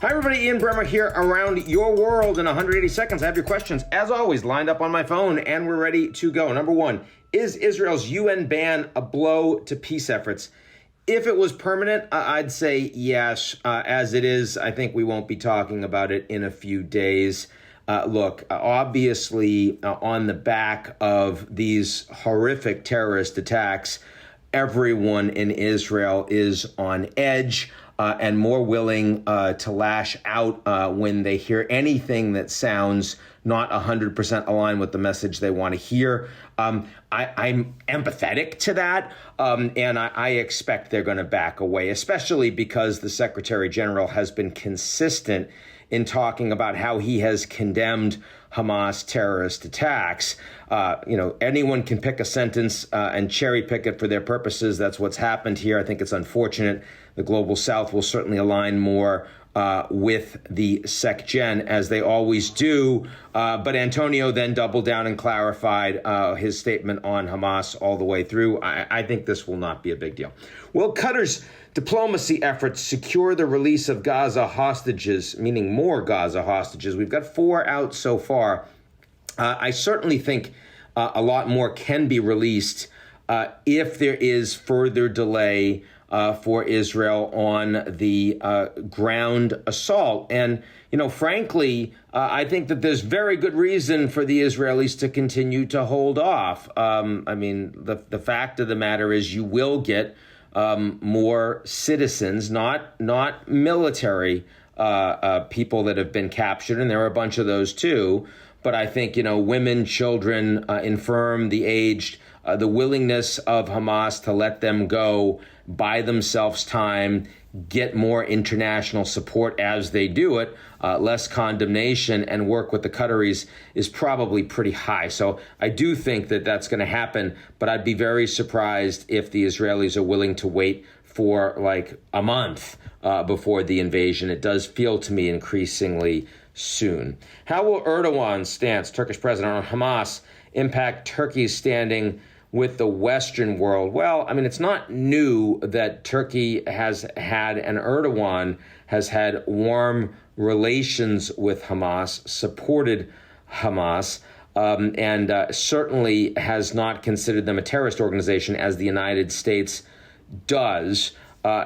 Hi, everybody. Ian Bremmer here around your world in 180 seconds. I have your questions, as always, lined up on my phone, and we're ready to go. Number one, is Israel's UN ban a blow to peace efforts? If it was permanent, I'd say yes. As it is, I think we won't be talking about it in a few days. Look, obviously, on the back of these horrific terrorist attacks, everyone in Israel is on edge and more willing to lash out when they hear anything that sounds not 100% aligned with the message they want to hear. I'm empathetic to that, and I expect they're going to back away, especially because the Secretary General has been consistent in talking about how he has condemned Hamas terrorist attacks. Anyone can pick a sentence and cherry pick it for their purposes. That's what's happened here. I think it's unfortunate. The Global South will certainly align more with the SecGen, as they always do. But Antonio then doubled down and clarified his statement on Hamas all the way through. I think this will not be a big deal. Will Qatar's diplomacy efforts secure the release of Gaza hostages, meaning more Gaza hostages? We've got 4 out so far. I certainly think a lot more can be released if there is further delay for Israel on the ground assault. And, frankly, I think that there's very good reason for the Israelis to continue to hold off. The fact of the matter is you will get more citizens, not military people that have been captured, and there are a bunch of those too. But I think, women, children, infirm, the aged, the willingness of Hamas to let them go, buy themselves time, get more international support as they do it, less condemnation, and work with the Qataris is probably pretty high. So I do think that that's going to happen, but I'd be very surprised if the Israelis are willing to wait for like a month before the invasion. It does feel to me increasingly soon. How will Erdogan's stance, Turkish president, on Hamas impact Turkey's standing with the Western world? Well, it's not new that Turkey has had, and Erdogan has had, warm relations with Hamas, supported Hamas, and certainly has not considered them a terrorist organization as the United States does.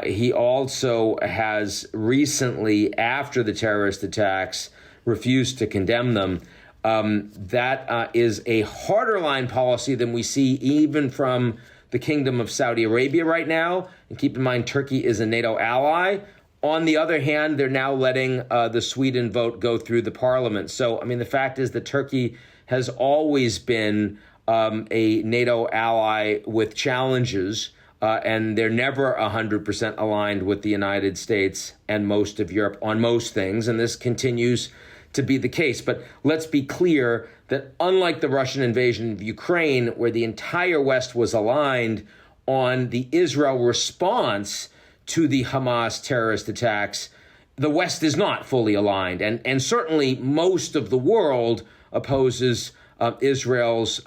He also has recently, after the terrorist attacks, refused to condemn them. That is a harder line policy than we see even from the Kingdom of Saudi Arabia right now. And keep in mind, Turkey is a NATO ally. On the other hand, they're now letting the Sweden vote go through the parliament. So, the fact is that Turkey has always been a NATO ally with challenges, and they're never 100% aligned with the United States and most of Europe on most things. And this continues to be the case. But let's be clear that unlike the Russian invasion of Ukraine, where the entire West was aligned on the Israel response to the Hamas terrorist attacks, the West is not fully aligned. And certainly most of the world opposes Israel's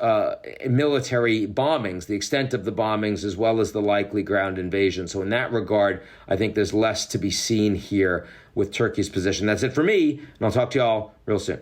military bombings, the extent of the bombings, as well as the likely ground invasion. So in that regard, I think there's less to be seen here with Turkey's position. That's it for me, and I'll talk to y'all real soon.